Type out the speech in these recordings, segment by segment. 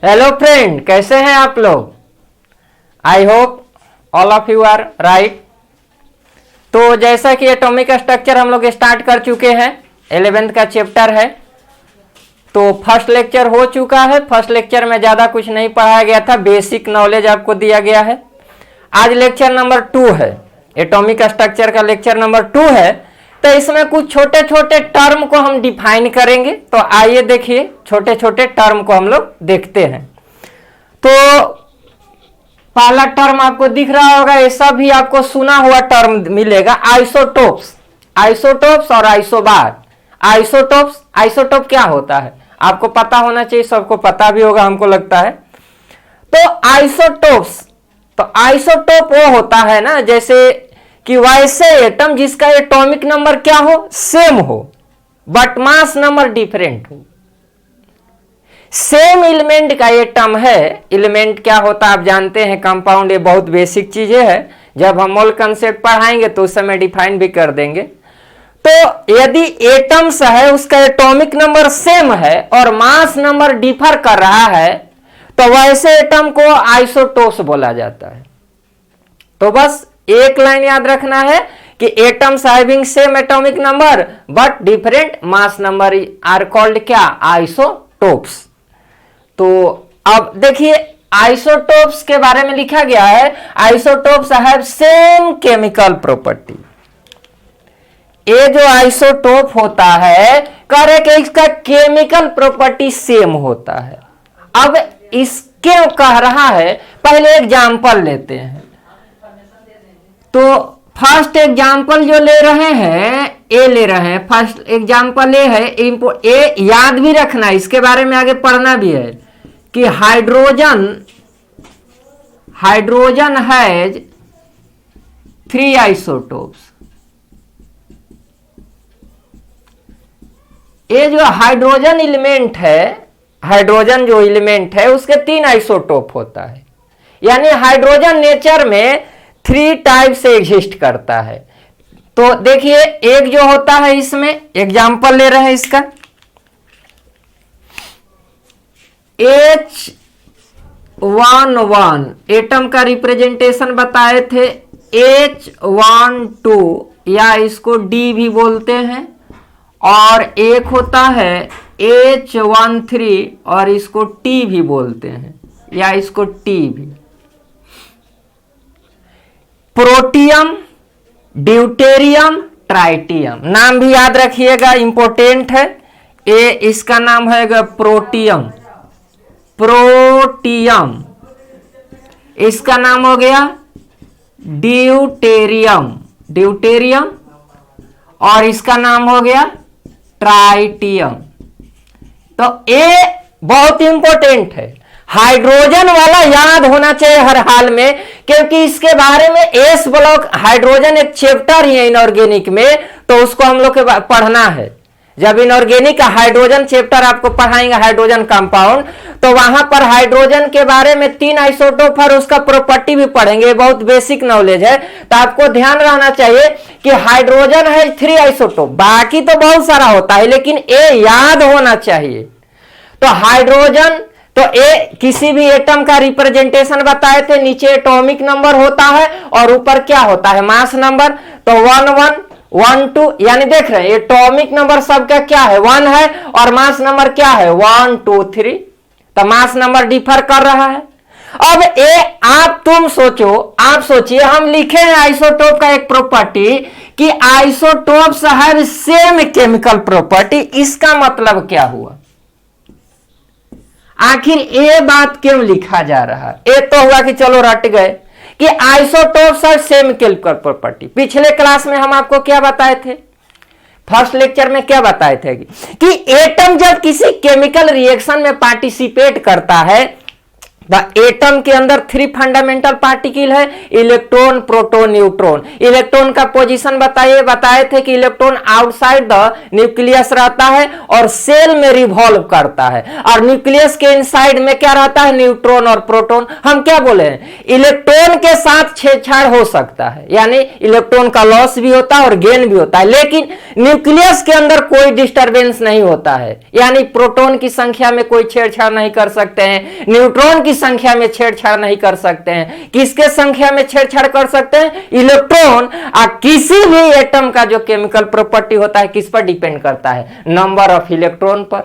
Hello friend, कैसे हैं आप लोग? I hope all of you are right. तो जैसा कि एटॉमिक स्ट्रक्चर हम लोग स्टार्ट कर चुके हैं, 11th का चैप्टर है। तो फर्स्ट लेक्चर हो चुका है। फर्स्ट लेक्चर में ज़्यादा कुछ नहीं पढ़ाया गया था, बेसिक नॉलेज आपको दिया गया है। आज लेक्चर नंबर 2 है, एटॉमिक स्ट्रक्चर का लेक्चर नंबर 2 है। तो इसमें कुछ छोटे छोटे टर्म को हम डिफाइन करेंगे। तो आइए देखिए, छोटे छोटे टर्म को हम लोग देखते हैं। तो पहला टर्म आपको दिख रहा होगा, ऐसा भी आपको सुना हुआ टर्म मिलेगा, आइसोटोप्स। आइसोटोप्स और आइसोबार। आइसोटोप क्या होता है आपको पता होना चाहिए, सबको पता भी होगा हमको लगता है। तो आइसोटोप्स, तो आइसोटोप वो होता है ना, जैसे कि वैसे एटम जिसका एटॉमिक नंबर क्या हो, सेम हो, बट मास नंबर डिफरेंट हो। सेम एलिमेंट का एटम है। एलिमेंट क्या होता है आप जानते हैं, कंपाउंड। ये बहुत बेसिक चीजें है, जब हम मोल कंसेप्ट पढ़ाएंगे तो उस समय डिफाइन भी कर देंगे। तो यदि एटम्स है, उसका एटॉमिक नंबर सेम है और मास नंबर डिफर कर रहा है, तो वैसे एटम को आइसोटोप्स बोला जाता है। तो बस एक लाइन याद रखना है कि atoms having same atomic number but different mass number are called क्या, आइसोटोप्स। तो अब देखिए, आइसोटोप्स के बारे में लिखा गया है, isotopes have same chemical property. ये जो आइसोटोप होता है, कह रहे कि इसका केमिकल प्रॉपर्टी सेम होता है। अब इसके कह रहा है, पहले एग्जांपल लेते हैं। तो फर्स्ट एग्जांपल जो ले रहे हैं, ए ले रहे हैं। फर्स्ट एग्जांपल ए है, ए याद भी रखना, इसके बारे में आगे पढ़ना भी है कि हाइड्रोजन हैज 3 आइसोटोप्स। ये जो हाइड्रोजन एलिमेंट है, हाइड्रोजन जो एलिमेंट है उसके 3 आइसोटोप होता है। यानी हाइड्रोजन नेचर में 3 टाइप से एग्जिस्ट करता है। तो देखिए, एक जो होता है, इसमें एग्जांपल ले रहे हैं इसका, H11 एटम का रिप्रेजेंटेशन बताए थे, H12 या इसको D भी बोलते हैं, और एक होता है H13 और इसको T भी बोलते हैं, या इसको T भी। प्रोटियम, ड्यूटेरियम, ट्राइटियम, नाम भी याद रखिएगा, इंपॉर्टेंट है। ए इसका नाम है प्रोटियम, प्रोटियम। इसका नाम हो गया ड्यूटेरियम, ड्यूटेरियम, और इसका नाम हो गया ट्राइटियम। तो ए बहुत इंपॉर्टेंट है, हाइड्रोजन वाला याद होना चाहिए हर हाल में, क्योंकि इसके बारे में एस ब्लॉक, हाइड्रोजन एक चैप्टर ही है इनऑर्गेनिक में, तो उसको हम लोग को पढ़ना है। जब इनऑर्गेनिक का हाइड्रोजन चैप्टर आपको पढ़ाएंगे, हाइड्रोजन कंपाउंड, तो वहां पर हाइड्रोजन के बारे में 3 आइसोटोप और उसका प्रॉपर्टी भी पढ़ेंगे। बहुत बेसिक नॉलेज है, तो आपको ध्यान रहना चाहिए कि हाइड्रोजन है 3 आइसोटोप, बाकी तो बहुत सारा होता है, लेकिन ए याद होना चाहिए। तो हाइड्रोजन, तो ए किसी भी एटम का रिप्रेजेंटेशन बताए थे, नीचे एटॉमिक नंबर होता है और ऊपर क्या होता है, मास नंबर। तो 1 1 1 2, यानी देख रहे हैं एटॉमिक नंबर सबका क्या है, 1 है, और मास नंबर क्या है, 1 2 3। तो मास नंबर डिफर कर रहा है। अब ए तुम सोचो, आप सोचिए, हम लिखे हैं आइसोटोप का एक प्रॉपर्टी कि isotopes have same chemical property. इसका मतलब क्या हुआ, आखिर ये बात क्यों लिखा जा रहा है? ये तो हुआ कि चलो रट गए कि isotopes are same chemical property. पिछले क्लास में हम आपको क्या बताए थे, फर्स्ट लेक्चर में क्या बताए थे कि एटम जब किसी केमिकल रिएक्शन में पार्टिसिपेट करता है, द एटम के अंदर 3 फंडामेंटल पार्टिकल है, इलेक्ट्रॉन, प्रोटॉन, न्यूट्रॉन। इलेक्ट्रॉन का पोजीशन बताए थे कि इलेक्ट्रॉन आउटसाइड द न्यूक्लियस रहता है और सेल में रिवॉल्व करता है, और न्यूक्लियस के इनसाइड में क्या रहता है, न्यूट्रॉन और प्रोटॉन। हम क्या बोले हैं, इलेक्ट्रॉन के साथ छेड़छाड़ हो सकता है, यानी इलेक्ट्रॉन का लॉस भी होता है और गेन भी होता है, लेकिन न्यूक्लियस के अंदर कोई डिस्टरबेंस नहीं होता है, यानी प्रोटॉन की संख्या में कोई छेड़छाड़ नहीं कर सकते हैं, न्यूट्रॉन की संख्या में छेड़छाड़ नहीं कर सकते हैं। किसके संख्या में छेड़छाड़ कर सकते हैं, इलेक्ट्रॉन। किसी भी एटम का जो केमिकल प्रॉपर्टी होता है किस पर डिपेंड करता है, नंबर ऑफ इलेक्ट्रॉन पर।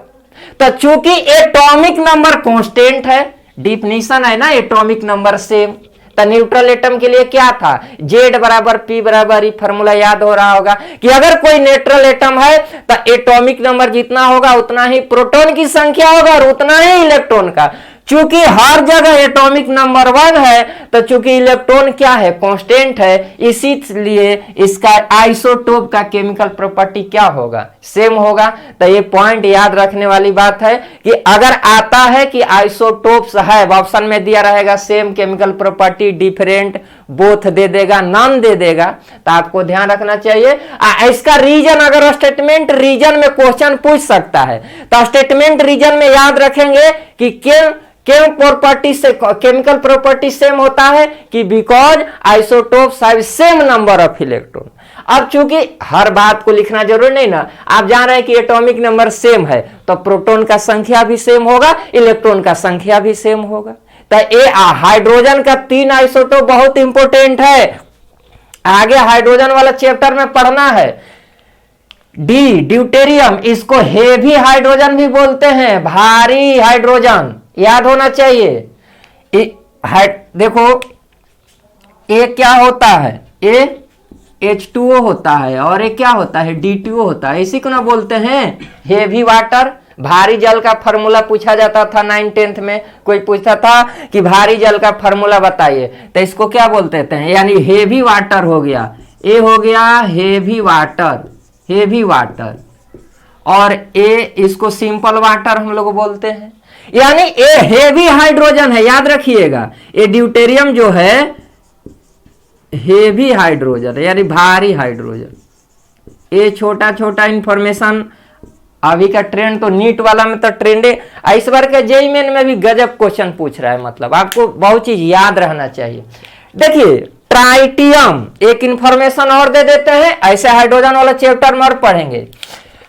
तो चूंकि एटॉमिक नंबर कांस्टेंट है, डिफिनीशन है ना एटॉमिक नंबर सेम, तो न्यूट्रल एटम के लिए क्या था, Z बराबर P बराबर ई, फॉर्मूला याद हो रहा होगा कि अगर कोई न्यूट्रल एटम है तो एटॉमिक नंबर जितना होगा उतना ही प्रोटॉन की संख्या होगा और उतना ही इलेक्ट्रॉन का। चूंकि हर जगह एटॉमिक नंबर 1 है, तो चूंकि इलेक्ट्रॉन क्या है, कांस्टेंट है, इसीलिए इसका आइसोटोप का केमिकल प्रॉपर्टी क्या होगा, सेम होगा। तो ये पॉइंट याद रखने वाली बात है कि अगर आता है कि आइसोटोप्स है, ऑप्शन में दिया रहेगा same chemical property, different, both they देगा, नॉन दे देगा, तो आपको ध्यान रखना चाहिए। इसका रीजन, अगर स्टेटमेंट रीजन में क्वेश्चन पूछ सकता है तो स्टेटमेंट रीजन में याद रखेंगे कि क्यों प्रॉपर्टी से केमिकल प्रॉपर्टी सेम होता है कि because isotopes have same number of electron. अब चूंकि हर बात को लिखना जरूरी नहीं ना, आप जान रहे हैं कि एटॉमिक नंबर सेम है तो प्रोटॉन का संख्या भी सेम होगा, इलेक्ट्रॉन का संख्या भी सेम होगा। तो ये हाइड्रोजन का 3 आइसोटोप बहुत इंपॉर्टेंट है, आगे हाइड्रोजन वाला चैप्टर में पढ़ना है। ड्यूटेरियम, इसको हेवी हाइड्रोजन भी बोलते हैं, भारी हाइड्रोजन, याद होना चाहिए। देखो ये क्या होता है, ये H2O होता है और ये क्या होता है, D2O होता है, इसी को ना बोलते हैं हेवी वाटर। भारी जल का फॉर्मूला पूछा जाता था 9th-10th में, कोई पूछता था कि भारी जल का फॉर्मूला बताइए, तो इसको क्या बोलते हैं, यानी हेवी वाटर हो गया, ये हो गया हेवी वाटर, हेवी वाटर, और ये इसको सिंपल वाटर हम लोग बोलते हैं, यानी ये हेवी हाइड्रोजन है, याद रखिएगा। ये ड्यूटेरियम जो है हेवी हाइड्रोजन है, यानी भारी हाइड्रोजन। ये छोटा छोटा इंफॉर्मेशन, अभी का ट्रेंड तो नीट वाला में तो ट्रेंड है, इस बार के जेईई मेन में भी गजब क्वेश्चन पूछ रहा है, मतलब आपको बहुत चीज याद रहना चाहिए। देखिए ट्राइटियम, एक इंफॉर्मेशन और दे देते हैं, ऐसे हाइड्रोजन वाला चैप्टर में और पढ़ेंगे।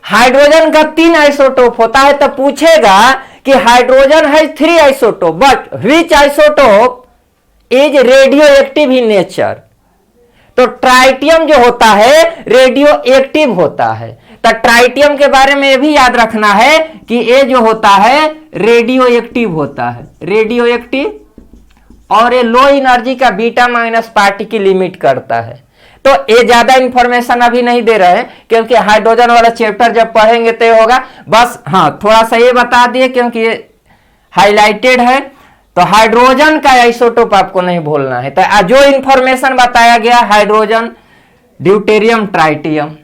हाइड्रोजन का 3 आइसोटोप होता है, तो पूछेगा कि हाइड्रोजन है 3 isotope, but which isotope is radio active in nature. तो ट्राइटियम जो होता है रेडियो एक्टिव होता है, तो ट्राइटियम के बारे में भी याद रखना है कि ये जो होता है रेडियो एक्टिव होता है, रेडियो एक्टिव, और ये लो एनर्जी का बीटा माइनस पार्टिकल लिमिट करता है। तो ये ज्यादा इंफॉर्मेशन अभी नहीं दे रहे हैं क्योंकि हाइड्रोजन वाला चैप्टर जब पढ़ेंगे तो होगा, बस हाँ थोड़ा सा ये बता दिए क्योंकि ये हाईलाइटेड है। तो हाइड्रोजन का आइसोटोप आपको नहीं भूलना है। तो जो इंफॉर्मेशन बताया गया हाइड्रोजन, ड्यूटेरियम, ट्राइटियम।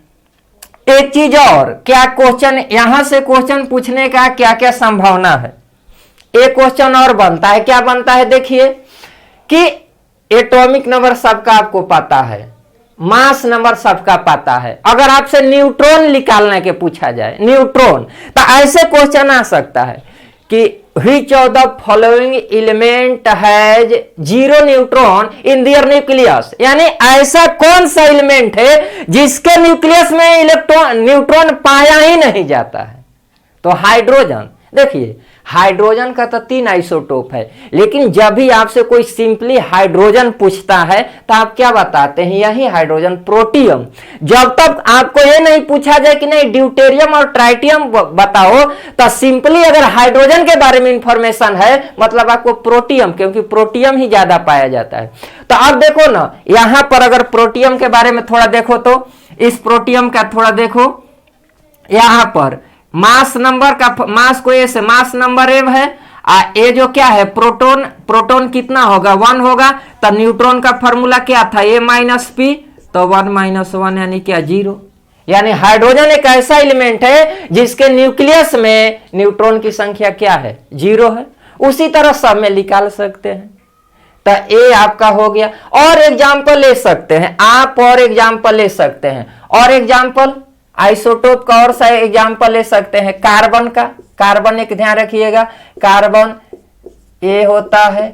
एक चीज और, क्या क्वेश्चन यहां से क्वेश्चन पूछने का क्या क्या संभावना है, एक क्वेश्चन और बनता है, क्या बनता है देखिए कि एटॉमिक नंबर सबका आपको पता है, मास नंबर सबका पता है, अगर आपसे न्यूट्रॉन निकालने के पूछा जाए, न्यूट्रॉन, तो ऐसे क्वेश्चन आ सकता है कि which of the following element has 0 neutron in their nucleus, यानी ऐसा कौन सा एलिमेंट है जिसके न्यूक्लियस में न्यूट्रॉन पाया ही नहीं जाता है। तो हाइड्रोजन, देखिए हाइड्रोजन का तो 3 आइसोटोप है, लेकिन जब भी आपसे कोई सिंपली हाइड्रोजन पूछता है तो आप क्या बताते हैं, यही हाइड्रोजन, प्रोटियम। जब तक आपको ये नहीं पूछा जाए कि नहीं ड्यूटेरियम और ट्राइटियम बताओ, तो सिंपली अगर हाइड्रोजन के बारे में इंफॉर्मेशन है मतलब आपको प्रोटियम, क्योंकि प्रोटियम ही ज्यादा पाया जाता है। तो अब देखो ना, यहां पर अगर प्रोटियम के बारे में थोड़ा देखो तो इस प्रोटियम का थोड़ा देखो, यहां पर मास नंबर का, मास को ए से मास नंबर एम है, ए जो क्या है प्रोटॉन, प्रोटॉन कितना होगा 1 होगा, तो न्यूट्रॉन का फॉर्मूला क्या था ए माइनस पी, तो 1 माइनस 1 यानी क्या 0। यानी हाइड्रोजन एक ऐसा एलिमेंट है जिसके न्यूक्लियस में न्यूट्रॉन की संख्या क्या है 0 है, उसी तरह सब में निकाल सकते हैं। तो ए आपका हो गया। और एग्जाम्पल ले सकते हैं आप, और एग्जाम्पल ले सकते हैं, और एग्जाम्पल आइसोटोप का और सा एग्जाम्पल ले सकते हैं। कार्बन का, कार्बन एक ध्यान रखिएगा, कार्बन ए होता है,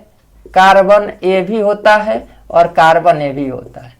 कार्बन ए भी होता है और कार्बन ए भी होता है।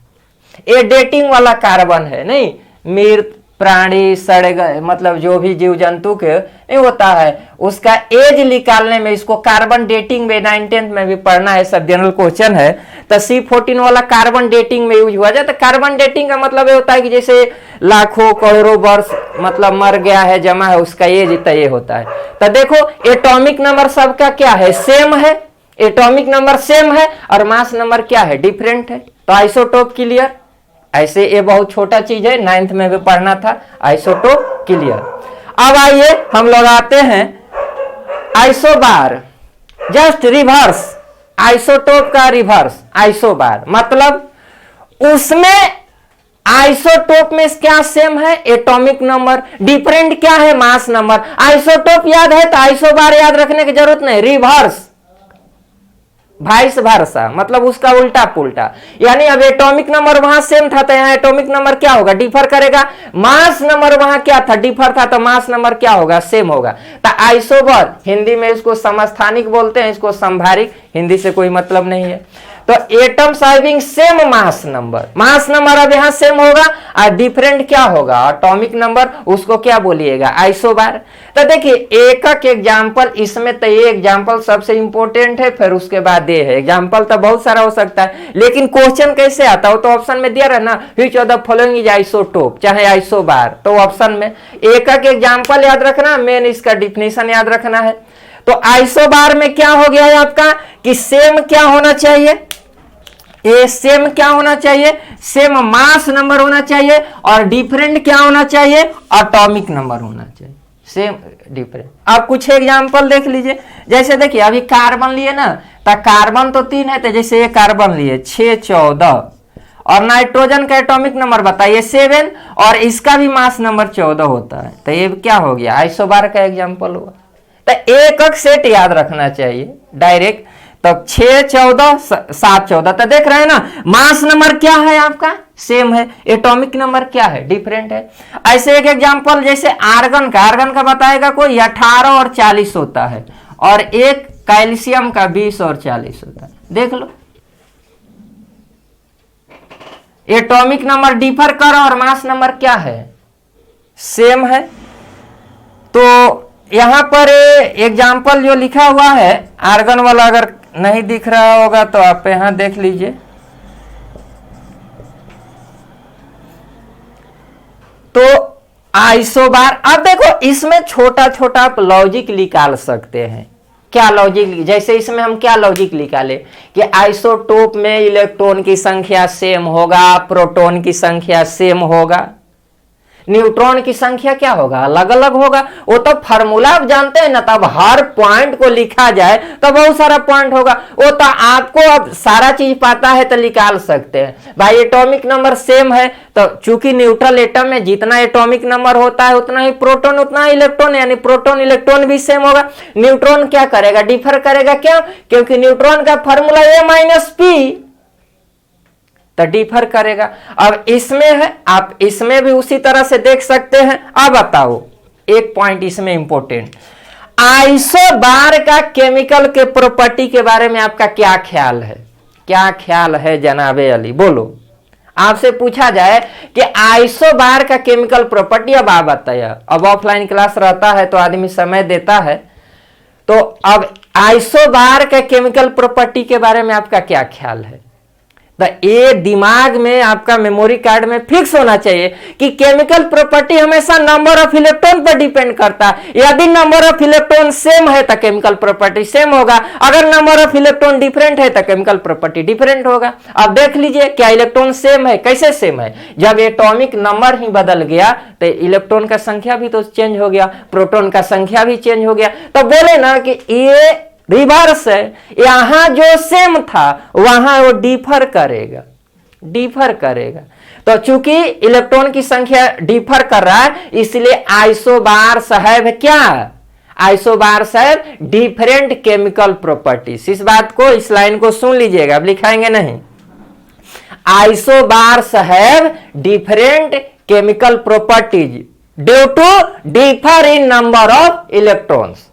ये डेटिंग वाला कार्बन है, नहीं मृत प्राणी सड़ गए, मतलब जो भी जीव जंतु के नहीं होता है उसका एज निकालने में इसको कार्बन डेटिंग में 9th में भी पढ़ना है, सब जनरल क्वेश्चन है। तो C14 वाला कार्बन डेटिंग में यूज हुआ जाए। तो कार्बन डेटिंग का मतलब ये होता है कि जैसे लाखों करोड़ों वर्ष मतलब मर गया है, जमा है, उसका एज तो ये होता है। तो देखो एटॉमिक नंबर सबका क्या है, सेम है, एटॉमिक नंबर सेम है और मास नंबर क्या है, डिफरेंट है। तो आइसोटोप क्लियर। ऐसे ये बहुत छोटा चीज है, 9th में भी पढ़ना था, आइसोटोप क्लियर। अब आइए हम लोग आते हैं आइसोबार, जस्ट रिवर्स, आइसोटोप का रिवर्स आइसोबार, मतलब उसमें आइसोटोप में क्या सेम है, एटॉमिक नंबर, डिफरेंट क्या है, मास नंबर। आइसोटोप याद है तो आइसोबार याद रखने की जरूरत नहीं, रिवर्स वाइस वर्सा, मतलब उसका उल्टा पुल्टा। यानी अब एटॉमिक नंबर वहां सेम था तो यहाँ एटॉमिक नंबर क्या होगा, डिफर करेगा। मास नंबर वहां क्या था, डिफर था, तो मास नंबर क्या होगा, सेम होगा। तो आइसोबर, हिंदी में इसको समस्थानिक बोलते हैं, इसको संभारिक, हिंदी से कोई मतलब नहीं है। तो atoms having same mass number, mass number अब यहां सेम होगा और डिफरेंट क्या होगा, एटॉमिक नंबर, उसको क्या बोलिएगा, आइसोबार। तो देखिए एक एक एग्जाम्पल इसमें, तो ये एग्जाम्पल सबसे इंपॉर्टेंट है, फिर उसके बाद ये है। एग्जाम्पल तो बहुत सारा हो सकता है, लेकिन क्वेश्चन कैसे आता हो, तो ऑप्शन में दिया रहा ना, which of the following is isotope, चाहे आइसोबार, तो ऑप्शन में एक एक एग्जाम्पल याद रखना, मेन इसका डिफिनेशन याद रखना है। तो आइसोबार में क्या हो गया है आपका कि सेम क्या होना चाहिए, ये सेम क्या होना चाहिए, सेम मास नंबर होना चाहिए, और डिफरेंट क्या होना चाहिए, एटॉमिक नंबर होना चाहिए, सेम डिफरेंट। अब कुछ एग्जांपल देख लीजिए, जैसे देखिए अभी कार्बन लिए ना, तो कार्बन तो 3 है, तो जैसे ये कार्बन लिए 6, 14, और नाइट्रोजन का एटॉमिक नंबर बताइए 7, और इसका भी मास नंबर 14 होता है। तो ये क्या हो गया, आइसोबार का एग्जाम्पल हुआ। तो एक एक सेट याद रखना चाहिए डायरेक्ट। तो 6, 14, 7, 14, तो देख रहे हैं ना, मास नंबर क्या है आपका, सेम है, एटॉमिक नंबर क्या है, डिफरेंट है। ऐसे एक एग्जांपल जैसे आर्गन का बताएगा कोई, 18 और 40 होता है, और एक कैल्शियम का 20 और 40 होता है। देख लो, एटॉमिक नंबर डिफर कर और मास नंबर क्या है, सेम है। तो यहां पर एग्जाम्पल जो लिखा हुआ है आर्गन वाला, अगर नहीं दिख रहा होगा तो आप यहां देख लीजिए। तो आइसोबार, अब देखो इसमें छोटा छोटा आप लॉजिक निकाल सकते हैं। क्या लॉजिक, जैसे इसमें हम क्या लॉजिक निकाले कि आइसोटोप में इलेक्ट्रॉन की संख्या सेम होगा, प्रोटॉन की संख्या सेम होगा, न्यूट्रॉन की संख्या क्या होगा, अलग अलग होगा। वो तो फार्मूला आप जानते हैं ना, तब हर पॉइंट को लिखा जाए तो बहुत सारा पॉइंट होगा। वो तो आपको अब सारा चीज पता है तो निकाल सकते हैं। भाई एटॉमिक नंबर सेम है, तो चूंकि न्यूट्रल एटम में जितना एटॉमिक नंबर होता है उतना ही प्रोटॉन, उतना ही इलेक्ट्रॉन, यानी प्रोटॉन इलेक्ट्रॉन भी सेम होगा। न्यूट्रॉन क्या करेगा, डिफर करेगा, क्यों, क्योंकि न्यूट्रॉन का फॉर्मूला A-P, तो डिफर करेगा। अब इसमें है, आप इसमें भी उसी तरह से देख सकते हैं। अब बताओ एक पॉइंट इसमें इंपॉर्टेंट, आइसोबार का केमिकल के प्रॉपर्टी के बारे में आपका क्या ख्याल है, क्या ख्याल है जनाबे अली, बोलो। आपसे पूछा जाए कि आइसोबार का केमिकल प्रॉपर्टी, अब आप बताइए। अब ऑफलाइन क्लास रहता है तो आदमी समय देता है, तो अब आइसोबार का केमिकल प्रॉपर्टी के बारे में आपका क्या ख्याल है। तो ये दिमाग में आपका मेमोरी कार्ड में फिक्स होना चाहिए कि केमिकल प्रॉपर्टी हमेशा नंबर ऑफ इलेक्ट्रॉन पर डिपेंड करता है। यदि नंबर ऑफ इलेक्ट्रॉन सेम है तो केमिकल प्रॉपर्टी सेम होगा, अगर नंबर ऑफ इलेक्ट्रॉन डिफरेंट है तो केमिकल प्रॉपर्टी डिफरेंट होगा। अब देख लीजिए क्या इलेक्ट्रॉन सेम है, कैसे सेम है, जब एटॉमिक नंबर ही बदल गया तो इलेक्ट्रॉन का संख्या भी तो चेंज हो गया, प्रोटॉन का संख्या भी चेंज हो गया। तो बोले ना कि ये रिवर्स है, यहां जो सेम था वहां वो डिफर करेगा, डिफर करेगा। तो चूंकि इलेक्ट्रॉन की संख्या डिफर कर रहा है, इसलिए आइसोबार साहब क्या, isobars have different chemical properties. इस बात को, इस लाइन को सुन लीजिएगा, अब लिखाएंगे नहीं। Isobars have different chemical properties due to differ in number of electrons.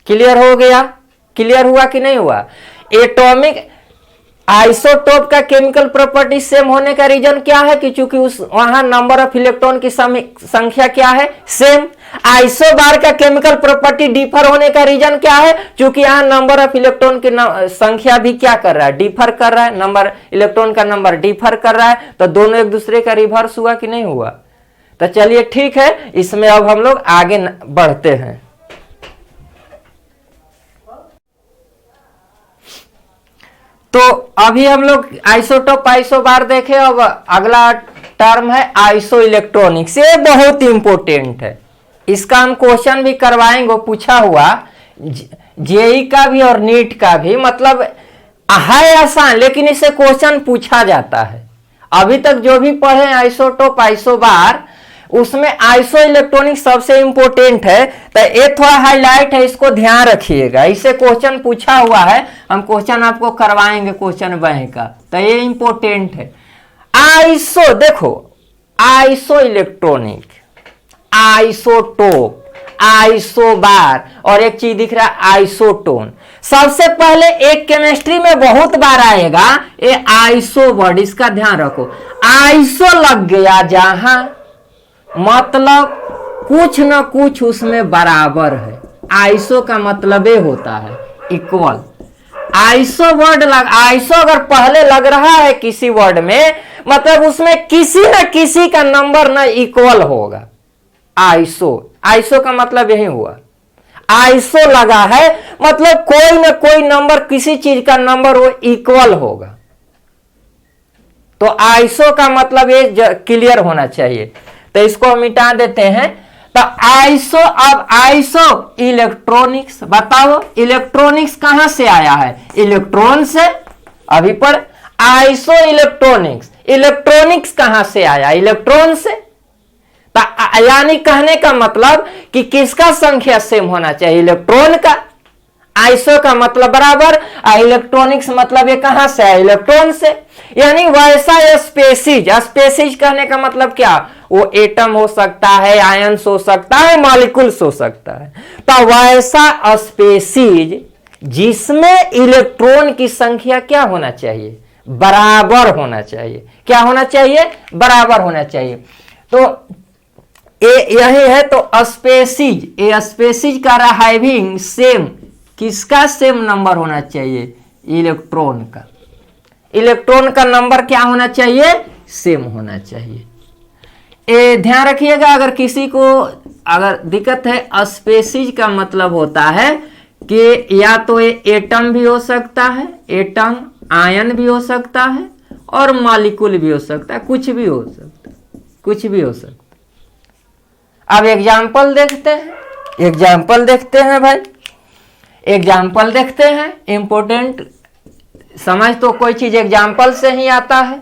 Clear हो गया? क्लियर हुआ कि नहीं हुआ? एटॉमिक आइसोटोप का केमिकल प्रॉपर्टी सेम होने का रीजन क्या है? कि चूंकि उस वहां नंबर ऑफ इलेक्ट्रॉन की संख्या क्या है? सेम। आइसोबार का केमिकल प्रॉपर्टी डिफर होने का रीजन क्या है? चूंकि यहां नंबर ऑफ इलेक्ट्रॉन की संख्या भी क्या कर रहा है? डिफर कर रहा है। नंबर इलेक्ट्रॉन का नंबर डिफर कर रहा है, तो दोनों एक दूसरे का रिवर्स हुआ कि नहीं हुआ? तो चलिए ठीक है, इसमें अब हम लोग आगे बढ़ते हैं। तो अभी हम लोग आइसोटोप आइसोबार देखे। अब अगला टर्म है आइसो इलेक्ट्रॉनिक्स। ये बहुत इंपॉर्टेंट है, इसका हम क्वेश्चन भी करवाएंगे, पूछा हुआ जेई का भी और नीट का भी। मतलब है आसान, लेकिन इससे क्वेश्चन पूछा जाता है। अभी तक जो भी पढ़े आइसोटोप आइसोबार, उसमें आइसो इलेक्ट्रॉनिक सबसे इंपॉर्टेंट है। तो ये थोड़ा हाईलाइट है, इसको ध्यान रखिएगा, इससे क्वेश्चन पूछा हुआ है। हम क्वेश्चन आपको करवाएंगे क्वेश्चन बैंक का, तो ये इंपॉर्टेंट है। आइसो, देखो आइसो इलेक्ट्रॉनिक, आइसोटोप, आइसोबार, और एक चीज दिख रहा है आइसोटोन। सबसे पहले एक केमिस्ट्री में बहुत बार आएगा ये आइसो वर्ड, इसका ध्यान रखो। आइसो लग गया जहां, मतलब कुछ न कुछ उसमें बराबर है। आइसो का मतलब ये होता है इक्वल। आइसो वर्ड आइसो अगर पहले लग रहा है किसी वर्ड में, मतलब उसमें किसी न किसी का नंबर न इक्वल होगा। आइसो, आइसो का मतलब यही हुआ। आइसो लगा है मतलब कोई न कोई नंबर, किसी चीज का नंबर वो इक्वल होगा। तो आइसो का मतलब ये क्लियर होना चाहिए। तो इसको हम मिटा देते हैं। तो आइसो, अब आइसो इलेक्ट्रॉनिक्स, बताओ इलेक्ट्रॉनिक्स कहां से आया है? इलेक्ट्रॉन से। अभी पर आइसो इलेक्ट्रॉनिक्स, इलेक्ट्रॉनिक्स कहां से आया? इलेक्ट्रॉन से। तो यानी कहने का मतलब कि किसका संख्या सेम होना चाहिए? इलेक्ट्रॉन का। आइसो का मतलब बराबर, इलेक्ट्रॉनिक्स मतलब ये कहां से है? इलेक्ट्रॉन से। यानी वैसा स्पेसीज, स्पेसीज कहने का मतलब क्या? वो एटम हो सकता है, आयंस हो सकता है, मॉलिक्यूल्स हो सकता है। तो वैसा स्पेसीज जिसमें इलेक्ट्रॉन की संख्या क्या होना चाहिए? बराबर होना चाहिए। क्या होना चाहिए? बराबर होना चाहिए। तो यही है। तो स्पेसीज, ये स्पेसीज का रहा हैविंग सेम, किसका सेम नंबर होना चाहिए? इलेक्ट्रॉन का। इलेक्ट्रॉन का नंबर क्या होना चाहिए? सेम होना चाहिए। ये ध्यान रखिएगा। अगर किसी को अगर दिक्कत है, स्पेसीज का मतलब होता है कि या तो ये एटम भी हो सकता है, एटम आयन भी हो सकता है, और मॉलिक्यूल भी हो सकता है, कुछ भी हो सकता है, कुछ भी हो सकता है। अब एग्जाम्पल देखते हैं, एग्जाम्पल देखते हैं भाई, एग्जाम्पल देखते हैं। इंपॉर्टेंट समझ तो कोई चीज एग्जाम्पल से ही आता है।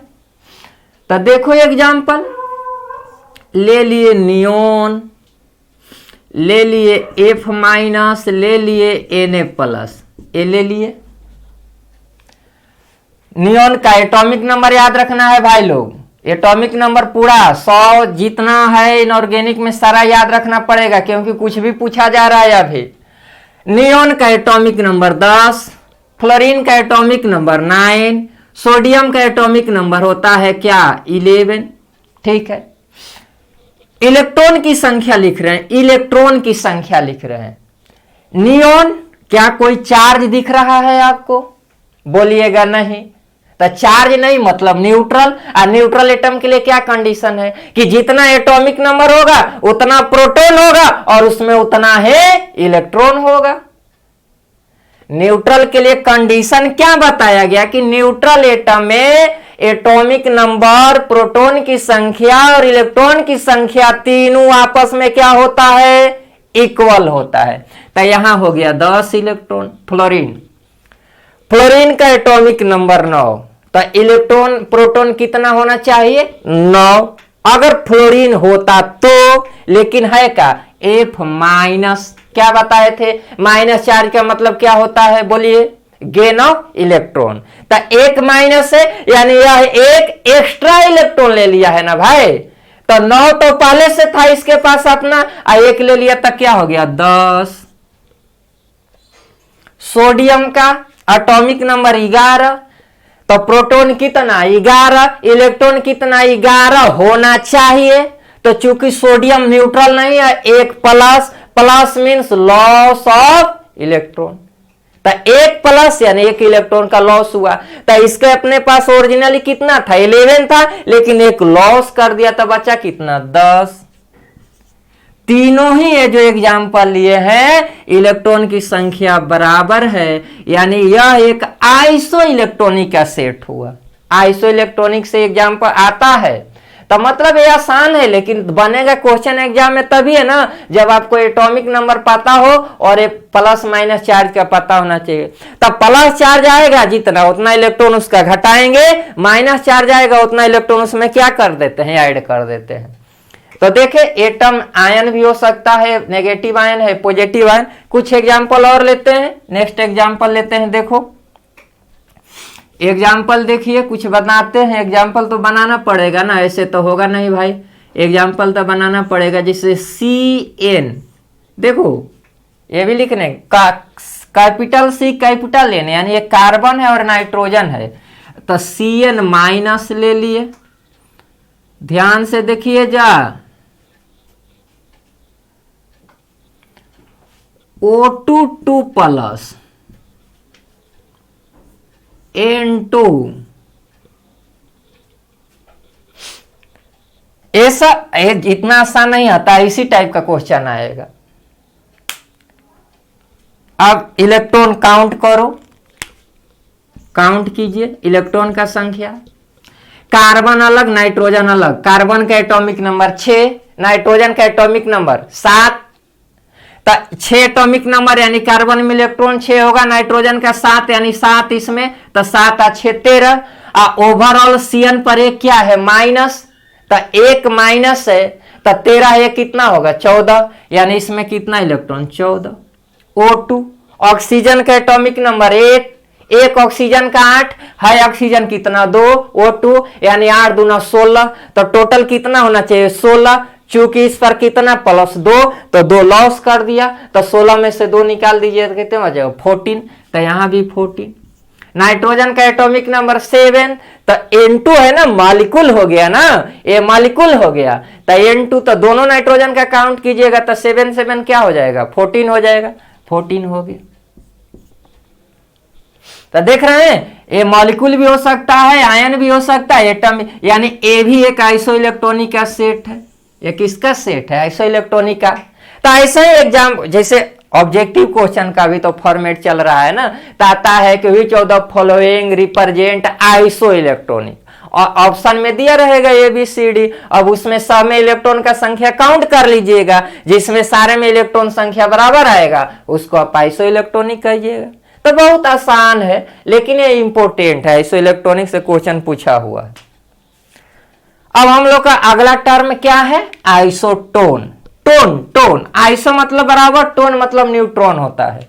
तो देखो एग्जाम्पल ले लिए नियोन, ले लिए F माइनस, ले लिए Na प्लस, ये ले लिए। नियोन का एटॉमिक नंबर याद रखना है भाई लोग। एटॉमिक नंबर पूरा 100 जितना है इनऑर्गेनिक में सारा याद रखना पड़ेगा, क्योंकि कुछ भी पूछा जा रहा है अभी। नियोन का एटॉमिक नंबर 10, फ्लोरीन का एटॉमिक नंबर 9, सोडियम का एटॉमिक नंबर होता है क्या? 11। ठीक है। इलेक्ट्रॉन की संख्या लिख रहे हैं, इलेक्ट्रॉन की संख्या लिख रहे हैं। नियोन, क्या कोई चार्ज दिख रहा है आपको? बोलिएगा नहीं। तो चार्ज नहीं मतलब न्यूट्रल। और न्यूट्रल एटम के लिए क्या कंडीशन है? कि जितना एटॉमिक नंबर होगा उतना प्रोटॉन होगा और उसमें उतना ही इलेक्ट्रॉन होगा। न्यूट्रल के लिए कंडीशन क्या बताया गया? कि न्यूट्रल एटम में एटॉमिक नंबर, प्रोटॉन की संख्या और इलेक्ट्रॉन की संख्या तीनों आपस में क्या होता है? इक्वल होता है। तो यहां हो गया 10 इलेक्ट्रॉन। फ्लोरीन, फ्लोरीन का एटॉमिक नंबर 9, तो इलेक्ट्रॉन प्रोटॉन कितना होना चाहिए? 9। अगर फ्लोरीन होता तो, लेकिन है क्या, F माइनस, क्या बताए थे, माइनस चार्ज का मतलब क्या होता है, बोलिए, गेन ऑफ इलेक्ट्रॉन। तो एक माइनस है, यानी यह एक एक्स्ट्रा इलेक्ट्रॉन ले लिया है ना भाई। तो 9 तो पहले से था इसके पास अपना, एक ले लिया, तक क्या हो गया 10। सोडियम का एटॉमिक नंबर 11, तो प्रोटॉन कितना 11, इलेक्ट्रॉन कितना 11 होना चाहिए। तो चूंकि सोडियम न्यूट्रल नहीं है, एक plus, plus means loss of electron, तो एक प्लस यानी एक इलेक्ट्रॉन का लॉस हुआ। तो इसके अपने पास ओरिजिनली कितना था 11 था, लेकिन एक लॉस कर दिया, तो बचा कितना 10। तीनों ही ये जो एग्जाम्पल लिए हैं इलेक्ट्रॉन की संख्या बराबर है, यानी यह एक आइसो इलेक्ट्रॉनिक का सेट हुआ। आइसो इलेक्ट्रॉनिक से एग्जाम्पल आता है, तो मतलब ये आसान है, लेकिन बनेगा क्वेश्चन एग्जाम में तभी है ना, जब आपको एटॉमिक नंबर पता हो और एक प्लस माइनस चार्ज का पता होना चाहिए। तब प्लस चार्ज आएगा जितना, उतना इलेक्ट्रॉन उसका घटाएंगे, माइनस चार्ज आएगा उतना इलेक्ट्रॉन उसमें क्या कर देते हैं, ऐड कर देते हैं। तो देखे एटम आयन भी हो सकता है, नेगेटिव आयन है, पॉजिटिव आयन। कुछ एग्जाम्पल और लेते हैं, नेक्स्ट एग्जाम्पल लेते हैं। देखो एग्जाम्पल देखिए, कुछ बनाते हैं। एग्जाम्पल तो बनाना पड़ेगा ना, ऐसे तो होगा नहीं भाई, एग्जाम्पल तो बनाना पड़ेगा। जैसे CN, देखो ये भी लिखने का, कैपिटल C कैपिटल N, यानी ये कार्बन है और नाइट्रोजन है। तो CN माइनस ले लिए, ध्यान से देखिए जा, O2 2 प्लस N2, ऐसा एक इतना आसान नहीं आता, इसी टाइप का क्वेश्चन आएगा। अब इलेक्ट्रॉन काउंट करो, काउंट कीजिए इलेक्ट्रॉन का संख्या। कार्बन अलग, नाइट्रोजन अलग। कार्बन का एटॉमिक नंबर 6, नाइट्रोजन का एटॉमिक नंबर 7। तो 6 एटॉमिक नंबर यानी कार्बन में इलेक्ट्रॉन 6 होगा, नाइट्रोजन का 7 यानी 7 इसमें, तो 7 और 6 13। ओवरऑल CN पर एक क्या है माइनस, तो एक माइनस है, तो 13 एक कितना होगा 14, यानी इसमें कितना इलेक्ट्रॉन 14। O2 ऑक्सीजन का एटॉमिक नंबर 8, एक ऑक्सीजन का 8 है, ऑक्सीजन कितना 2, O2 यानी 8 दूना 16, तो टोटल कितना होना चाहिए 16। चूंकि इस पर कितना +2, तो 2 लॉस कर दिया, तो 16 में से 2 निकाल दीजिए तो कितने हो जाएगा 14, तो यहां भी 14। नाइट्रोजन का एटॉमिक नंबर 7, तो N2 है ना, मॉलिक्यूल हो गया ना, ये मॉलिक्यूल हो गया, तो N2 तो दोनों नाइट्रोजन का काउंट कीजिएगा, तो 7 7 क्या हो जाएगा 14 हो जाएगा, 14 हो गया। तो देख रहे हैं ये मॉलिक्यूल भी हो सकता है, आयन भी हो सकता है, एटम, यानी ए भी एक आइसो इलेक्ट्रॉनिक का सेट है। ये किसका सेट है, आइसो इलेक्ट्रॉनिक का। तो ऐसा ही एग्जाम, जैसे ऑब्जेक्टिव क्वेश्चन का भी तो फॉर्मेट चल रहा है ना, तो आता है कि which of the following represent iso electronic, और ऑप्शन में दिया रहेगा ABCD। अब उसमें सब में इलेक्ट्रॉन का संख्या काउंट कर लीजिएगा, जिसमें सारे में इलेक्ट्रॉन संख्या बराबर आएगा उसको आप आइसो इलेक्ट्रॉनिक कहिएगा। तो बहुत आसान है, लेकिन ये इंपॉर्टेंट है, आइसो इलेक्ट्रॉनिक से क्वेश्चन पूछा हुआ है। अब हम लोग का अगला टर्म क्या है, आइसोटोन। टोन, टोन आइसो मतलब बराबर, टोन मतलब न्यूट्रॉन होता है।